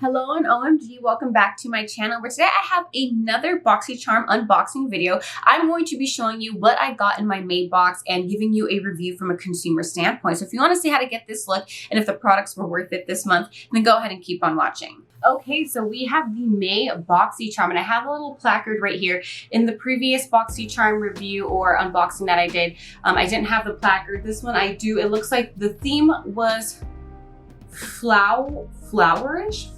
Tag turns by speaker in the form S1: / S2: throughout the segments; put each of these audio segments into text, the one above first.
S1: Hello and OMG, welcome back to my channel where today I have another Boxycharm unboxing video. I'm going to be showing you what I got in my May box and giving you a review from a consumer standpoint. So if you want to see how to get this look and if the products were worth it this month, then go ahead and keep on watching. Okay, so we have the May Boxycharm and I have a little placard right here. In the previous Boxycharm review or unboxing that I did, I didn't have the placard. This one I do. It looks like the theme was flourish,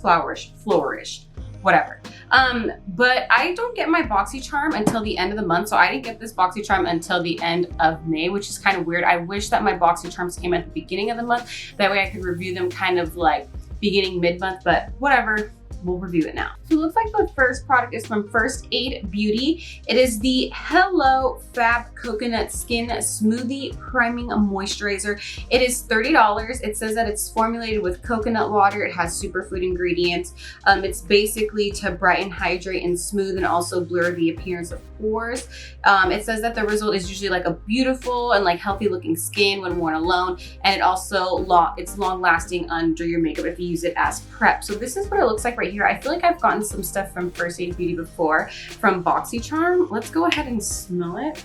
S1: whatever. But I don't get my Boxycharm until the end of the month, so I didn't get this Boxycharm until the end of May, which is kind of weird. I wish that my Boxycharms came at the beginning of the month. That way I could review them kind of like beginning mid-month, but whatever. We'll review it now. So it looks like the first product is from First Aid Beauty. It is the Hello Fab Coconut Skin Smoothie Priming Moisturizer. It is $30. It says that it's formulated with coconut water. It has superfood ingredients. It's basically to brighten, hydrate, and smooth and also blur the appearance of pores. It says that the result is usually like a beautiful and like healthy looking skin when worn alone. And it also it's long lasting under your makeup if you use it as prep. So this is what it looks like right here. I feel like I've gotten some stuff from First Aid Beauty before from Boxycharm. Let's go ahead and smell it.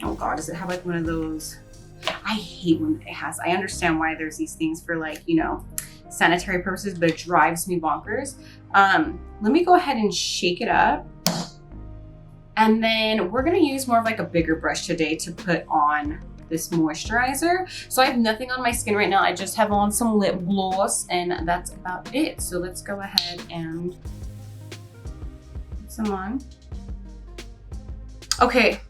S1: Oh God, does it have like one of those? I hate when it has, I understand why there's these things for like, you know, sanitary purposes, but it drives me bonkers. Let me go ahead and shake it up. And then we're gonna use more of like a bigger brush today to put on this moisturizer. So I have nothing on my skin right now. I just have on some lip gloss and that's about it. So let's go ahead and put some on. Okay,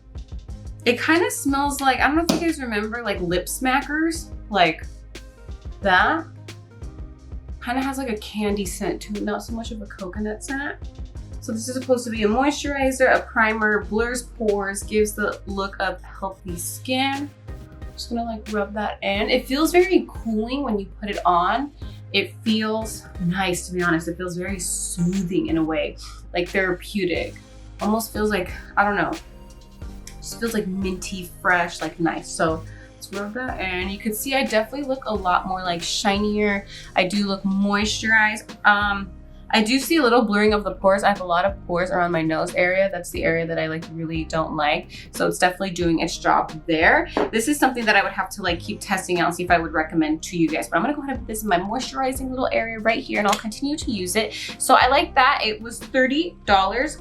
S1: it kind of smells like, I don't know if you guys remember like lip smackers, like that. Kind of has like a candy scent to it, not so much of a coconut scent. So this is supposed to be a moisturizer, a primer, blurs pores, gives the look of healthy skin. Just gonna like rub that in. It feels very cooling when you put it on. It feels nice, to be honest. It feels very soothing in a way, like therapeutic. Almost feels like, I don't know, just feels like minty, fresh, like nice. So let's rub that in. You can see I definitely look a lot more like shinier. I do look moisturized. I do see a little blurring of the pores. I have a lot of pores around my nose area. That's the area that I like really don't like. So it's definitely doing its job there. This is something that I would have to like keep testing out and see if I would recommend to you guys. But I'm gonna go ahead and put this in my moisturizing little area right here and I'll continue to use it. So I like that. It was $30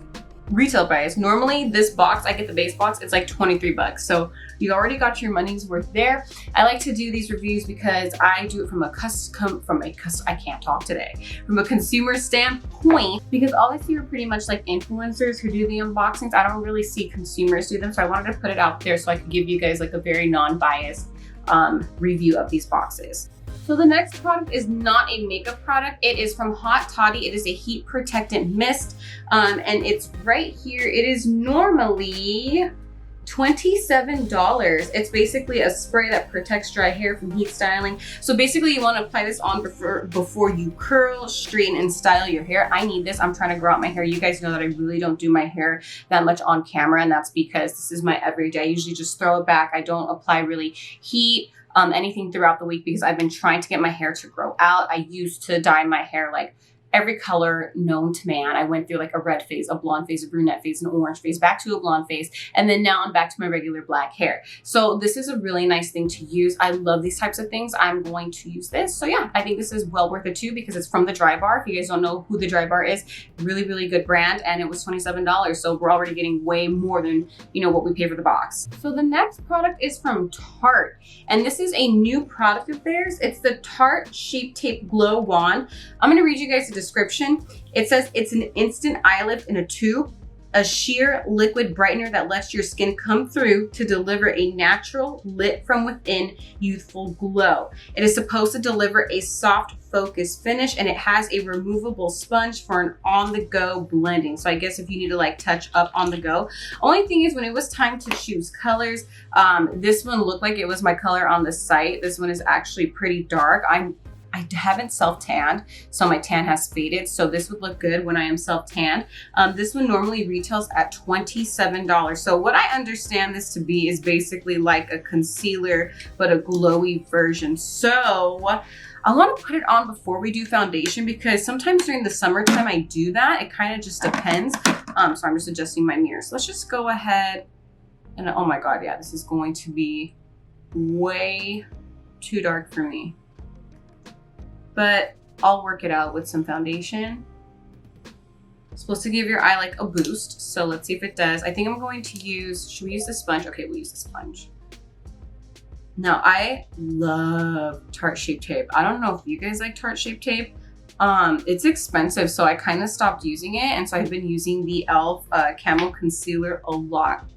S1: retail price. Normally this box, I get the base box, it's like 23 bucks. So you already got your money's worth there. I like to do these reviews because I do it from a consumer standpoint, because all I see are pretty much like influencers who do the unboxings. I don't really see consumers do them. So I wanted to put it out there so I could give you guys like a very non-biased review of these boxes. So the next product is not a makeup product. It is from Hot Toddy. It is a heat protectant mist. And it's right here. It is normally $27. It's basically a spray that protects dry hair from heat styling. So basically you want to apply this on before you curl, straighten, and style your hair. I need this. I'm trying to grow out my hair. You guys know that I really don't do my hair that much on camera, and that's because this is my everyday. I usually just throw it back. I don't apply really heat anything throughout the week because I've been trying to get my hair to grow out. I used to dye my hair like every color known to man. I went through like a red phase, a blonde phase, a brunette phase, an orange phase, back to a blonde phase, and then now I'm back to my regular black hair. So this is a really nice thing to use. I love these types of things. I'm going to use this. So yeah, I think this is well worth it too because it's from the Dry Bar. If you guys don't know who the Dry Bar is, really, really good brand, and it was $27. So we're already getting way more than, you know, what we pay for the box. So the next product is from Tarte, and this is a new product of theirs. It's the Tarte Shape Tape Glow Wand. I'm gonna read you guys the description. It says it's an instant eye lift in a tube, a sheer liquid brightener that lets your skin come through to deliver a natural, lit from within, youthful glow. It is supposed to deliver a soft, focused finish, and it has a removable sponge for an on-the-go blending. So I guess if you need to like touch up on the go. Only thing is when it was time to choose colors, this one looked like it was my color on the site. This one is actually pretty dark. I haven't self-tanned, so my tan has faded. So this would look good when I am self-tanned. This one normally retails at $27. So what I understand this to be is basically like a concealer, but a glowy version. So I want to put it on before we do foundation, because sometimes during the summertime I do that. It kind of just depends. So I'm just adjusting my mirror. So let's just go ahead and, oh my God, yeah, this is going to be way too dark for me. But I'll work it out with some foundation. It's supposed to give your eye like a boost. So let's see if it does. I think I'm going to use, should we use the sponge? Okay, we'll use the sponge. Now, I love Tarte Shape Tape. I don't know if you guys like Tarte Shape Tape. It's expensive, so I kind of stopped using it. And so I've been using the e.l.f. Camo Concealer a lot.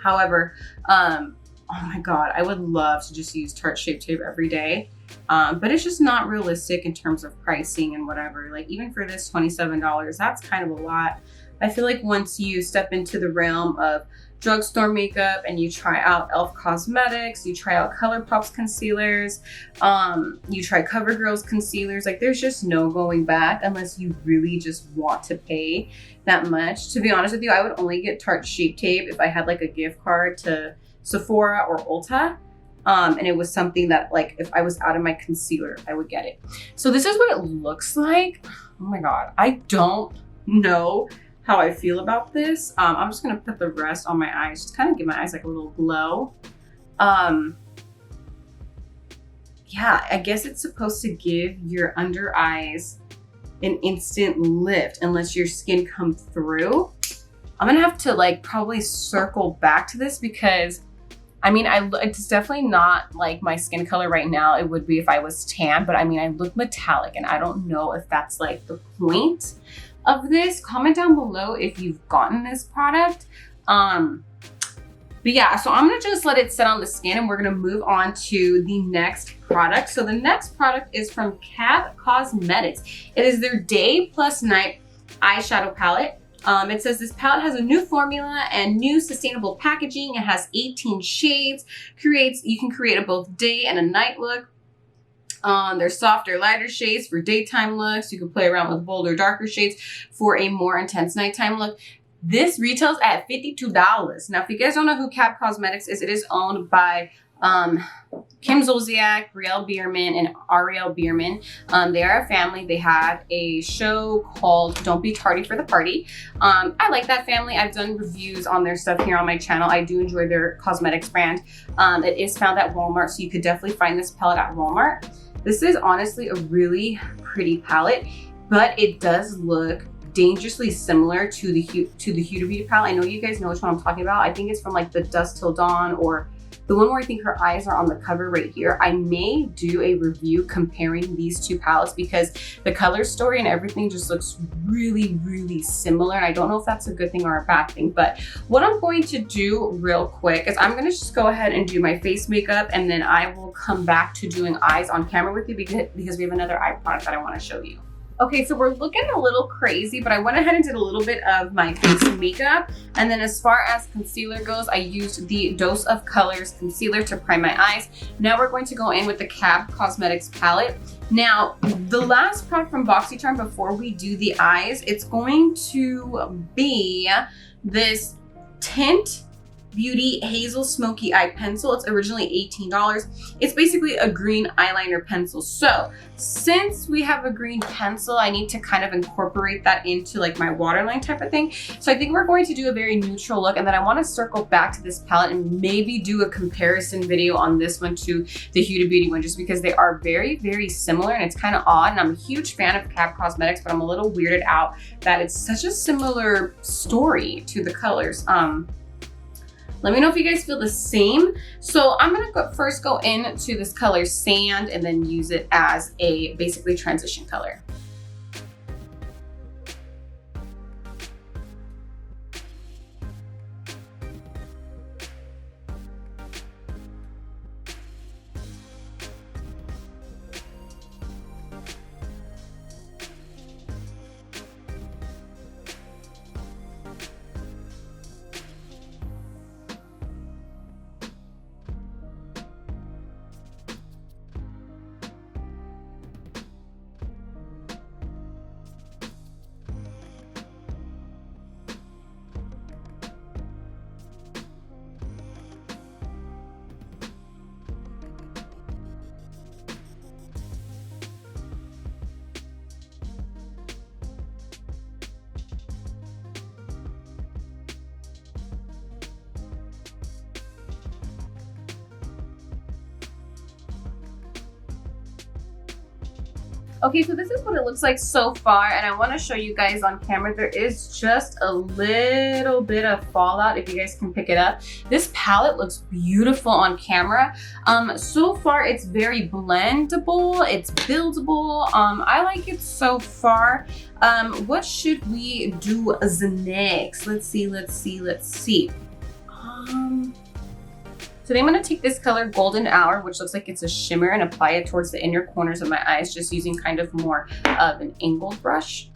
S1: However, oh my God, I would love to just use Tarte Shape Tape every day. But it's just not realistic in terms of pricing and whatever. Like even for this $27, that's kind of a lot. I feel like once you step into the realm of drugstore makeup and you try out e.l.f. Cosmetics, you try out ColourPop's concealers, you try CoverGirl's concealers, like there's just no going back unless you really just want to pay that much. To be honest with you, I would only get Tarte Shape Tape if I had like a gift card to Sephora or Ulta. And it was something that, like, if I was out of my concealer, I would get it. So this is what it looks like. Oh my God, I don't know how I feel about this. I'm just gonna put the rest on my eyes, just kind of give my eyes like a little glow. Yeah, I guess it's supposed to give your under eyes an instant lift unless your skin comes through. I'm gonna have to like probably circle back to this because I mean, it's definitely not like my skin color right now. It would be if I was tan, but I mean, I look metallic and I don't know if that's like the point of this. Comment down below if you've gotten this product. But yeah, so I'm gonna just let it sit on the skin and we're gonna move on to the next product. So the next product is from CAB Cosmetics. It is their Day Plus Night eyeshadow palette. It says this palette has a new formula and new sustainable packaging. It has 18 shades. You can create a both day and a night look. There's softer, lighter shades for daytime looks. You can play around with bolder, darker shades for a more intense nighttime look. This retails at $52. Now, if you guys don't know who CAB Cosmetics is, it is owned by Kim Zolciak, Brielle Biermann, and Ariel Biermann. They are a family. They had a show called Don't Be Tardy for the Party. I like that family. I've done reviews on their stuff here on my channel. I do enjoy their cosmetics brand. It is found at Walmart, so you could definitely find this palette at Walmart. This is honestly a really pretty palette, but it does look dangerously similar to the Huda Beauty palette. I know you guys know which one I'm talking about. I think it's from like the Dusk Till Dawn, or the one where I think her eyes are on the cover right here. I may do a review comparing these two palettes because the color story and everything just looks really, really similar. And I don't know if that's a good thing or a bad thing, but what I'm going to do real quick is I'm gonna just go ahead and do my face makeup, and then I will come back to doing eyes on camera with you because we have another eye product that I wanna show you. Okay, so we're looking a little crazy, but I went ahead and did a little bit of my face makeup. And then as far as concealer goes, I used the Dose of Colors concealer to prime my eyes. Now we're going to go in with the CAB Cosmetics palette. Now, the last product from Boxycharm before we do the eyes, it's going to be this Tint Beauty Hazel Smoky Eye Pencil. It's originally $18. It's basically a green eyeliner pencil. So since we have a green pencil, I need to kind of incorporate that into like my waterline type of thing. So I think we're going to do a very neutral look, and then I want to circle back to this palette and maybe do a comparison video on this one to the Huda Beauty one, just because they are very, very similar and it's kind of odd. And I'm a huge fan of CAB Cosmetics, but I'm a little weirded out that it's such a similar story to the colors. Let me know if you guys feel the same. So I'm gonna first go into this color Sand and then use it as a basically transition color. Okay, so this is what it looks like so far, and I want to show you guys on camera. There is just a little bit of fallout, if you guys can pick it up. This palette looks beautiful on camera. So far it's very blendable, it's buildable. I like it so far. What should we do as next? Let's see. Today I'm going to take this color Golden Hour, which looks like it's a shimmer, and apply it towards the inner corners of my eyes, just using kind of more of an angled brush.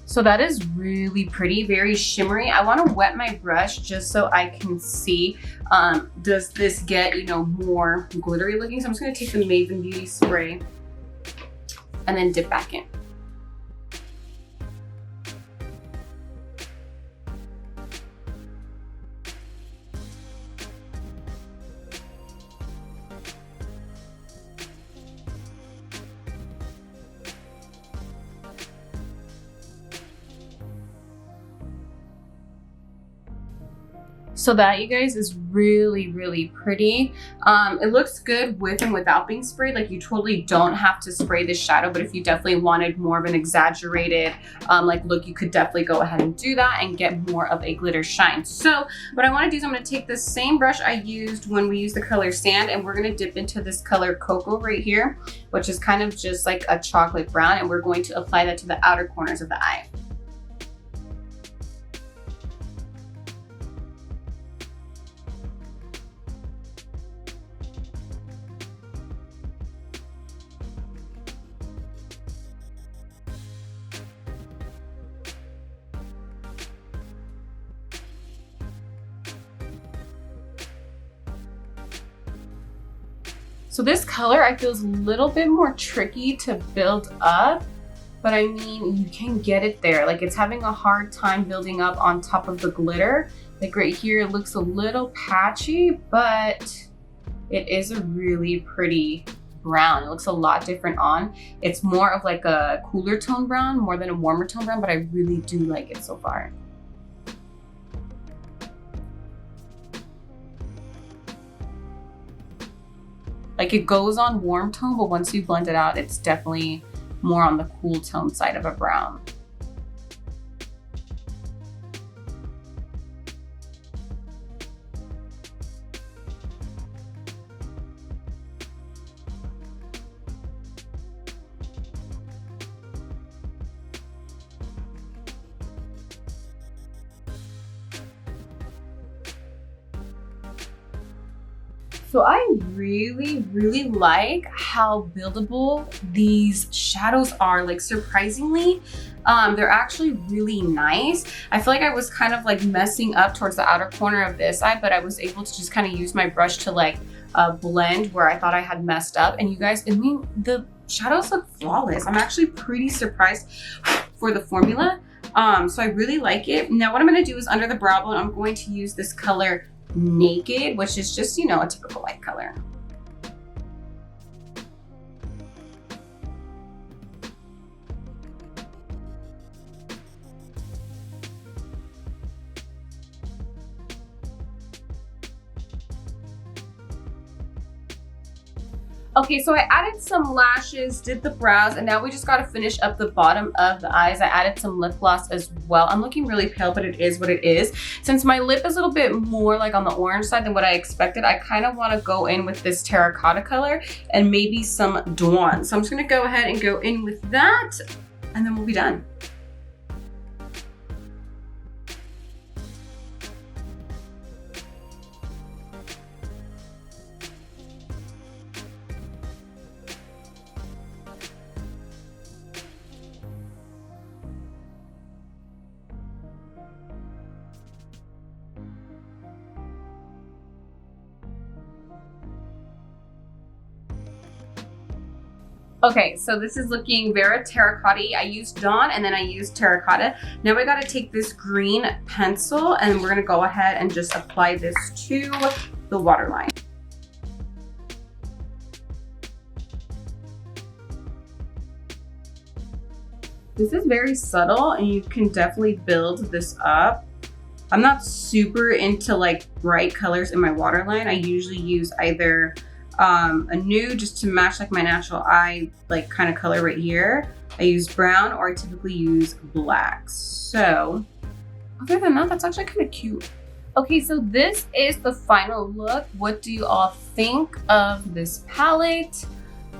S1: So that is really pretty, very shimmery. I want to wet my brush just so I can see, does this get, you know, more glittery looking? So I'm just going to take the Maven Beauty spray and then dip back in. So that, you guys, is really, really pretty. It looks good with and without being sprayed. Like, you totally don't have to spray this shadow, but if you definitely wanted more of an exaggerated like look, you could definitely go ahead and do that and get more of a glitter shine. So what I want to do is I'm going to take the same brush I used when we used the color Sand, and we're going to dip into this color Cocoa right here, which is kind of just like a chocolate brown, and we're going to apply that to the outer corners of the eye. So this color I feel is a little bit more tricky to build up, but I mean, you can get it there. Like, it's having a hard time building up on top of the glitter. Like right here, it looks a little patchy, but it is a really pretty brown. It looks a lot different on. It's more of like a cooler tone brown more than a warmer tone brown, but I really do like it so far. Like, it goes on warm tone, but once you blend it out, it's definitely more on the cool tone side of a brown. So I really, really like how buildable these shadows are. Like, surprisingly, they're actually really nice. I feel like I was kind of like messing up towards the outer corner of this eye, but I was able to just kind of use my brush to like blend where I thought I had messed up. And you guys, I mean, the shadows look flawless. I'm actually pretty surprised for the formula. So I really like it. Now what I'm gonna do is under the brow bone, I'm going to use this color Naked, which is just, you know, a typical light color. Okay, so I added some lashes, did the brows, and now we just gotta finish up the bottom of the eyes. I added some lip gloss as well. I'm looking really pale, but it is what it is. Since my lip is a little bit more like on the orange side than what I expected, I kind of want to go in with this terracotta color and maybe some Dawn. So I'm just gonna go ahead and go in with that, and then we'll be done. Okay, so this is looking very terracotta. I used Dawn and then I used terracotta. Now we gotta take this green pencil and we're gonna go ahead and just apply this to the waterline. This is very subtle and you can definitely build this up. I'm not super into like bright colors in my waterline. I usually use either a nude just to match like my natural eye like kind of color right here. I use brown, or I typically use black. So other than that, that's actually kind of cute. Okay, so this is the final look. What do you all think of this palette,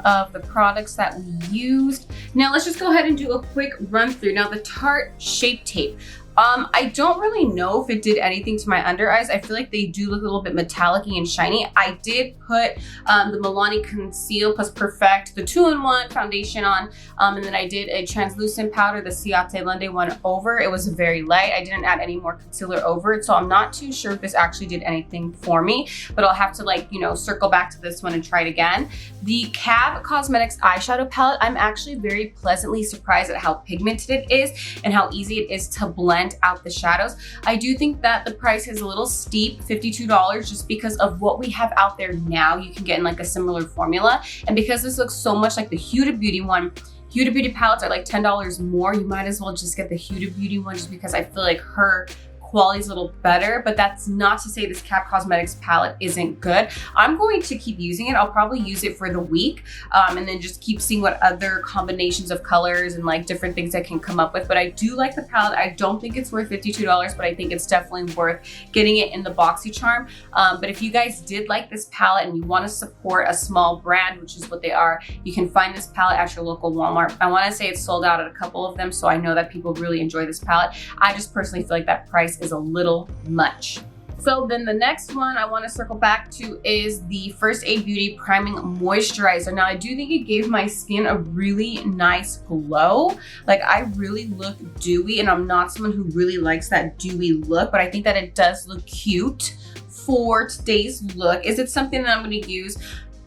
S1: of the products that we used? Now let's just go ahead and do a quick run through. Now the Tarte Shape Tape. I don't really know if it did anything to my under eyes. I feel like they do look a little bit metallic-y and shiny. I did put the Milani Conceal plus Perfect, the 2-in-1 foundation on, and then I did a translucent powder, the Ciate Lende one over. It was very light. I didn't add any more concealer over it, so I'm not too sure if this actually did anything for me, but I'll have to like, you know, circle back to this one and try it again. The Cab Cosmetics eyeshadow palette, I'm actually very pleasantly surprised at how pigmented it is and how easy it is to blend out the shadows. I do think that the price is a little steep, $52, just because of what we have out there now. You can get in like a similar formula, and because this looks so much like the Huda Beauty one, Huda Beauty palettes are like $10 more. You might as well just get the Huda Beauty one, just because I feel like her quality is a little better, but that's not to say this Cab Cosmetics palette isn't good. I'm going to keep using it. I'll probably use it for the week and then just keep seeing what other combinations of colors and like different things I can come up with. But I do like the palette. I don't think it's worth $52, but I think it's definitely worth getting it in the Boxycharm. But if you guys did like this palette and you want to support a small brand, which is what they are, you can find this palette at your local Walmart. I want to say it's sold out at a couple of them, so I know that people really enjoy this palette. I just personally feel like that price is a little much. So then the next one I want to circle back to is the First Aid Beauty Priming Moisturizer. Now I do think it gave my skin a really nice glow. Like I really look dewy, and I'm not someone who really likes that dewy look, but I think that it does look cute for today's look. Is it something that I'm going to use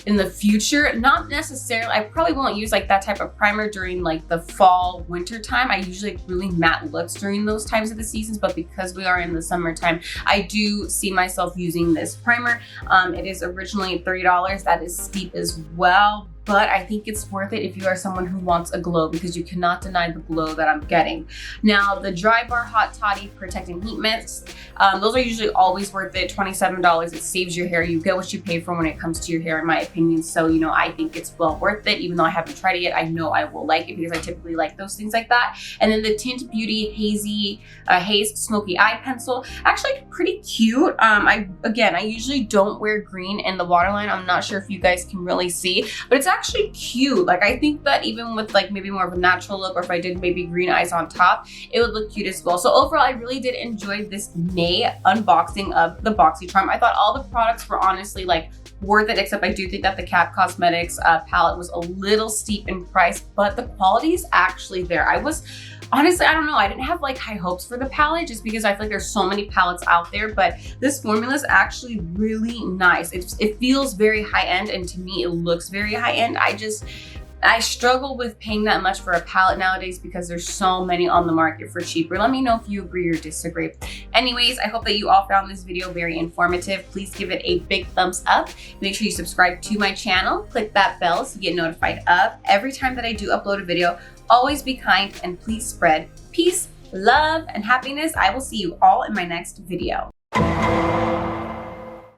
S1: in the future? Not necessarily. I probably won't use like that type of primer during like the fall, winter time. I usually like really matte looks during those times of the seasons, but because we are in the summertime, I do see myself using this primer. It is originally $30. That is steep as well, but I think it's worth it if you are someone who wants a glow, because you cannot deny the glow that I'm getting. Now, the Dry Bar Hot Toddy Protecting Heat Mist, those are usually always worth it, $27. It saves your hair. You get what you pay for when it comes to your hair, in my opinion. So, you know, I think it's well worth it. Even though I haven't tried it yet, I know I will like it because I typically like those things like that. And then the Tint Beauty Haze Smoky Eye Pencil, actually pretty cute. I usually don't wear green in the waterline. I'm not sure if you guys can really see, but it's actually cute. Like I think that even with like maybe more of a natural look, or if I did maybe green eyes on top, it would look cute as well. So overall, I really did enjoy this May unboxing of the Boxycharm. I thought all the products were honestly like worth it, except I do think that the Cab Cosmetics palette was a little steep in price, but the quality is actually there. Honestly, I don't know. I didn't have like high hopes for the palette just because I feel like there's so many palettes out there, but this formula is actually really nice. It feels very high end, and to me, it looks very high end. I struggle with paying that much for a palette nowadays because there's so many on the market for cheaper. Let me know if you agree or disagree. Anyways, I hope that you all found this video very informative. Please give it a big thumbs up. Make sure you subscribe to my channel. Click that bell so you get notified of every time that I do upload a video. Always be kind and please spread peace, love, and happiness. I will see you all in my next video.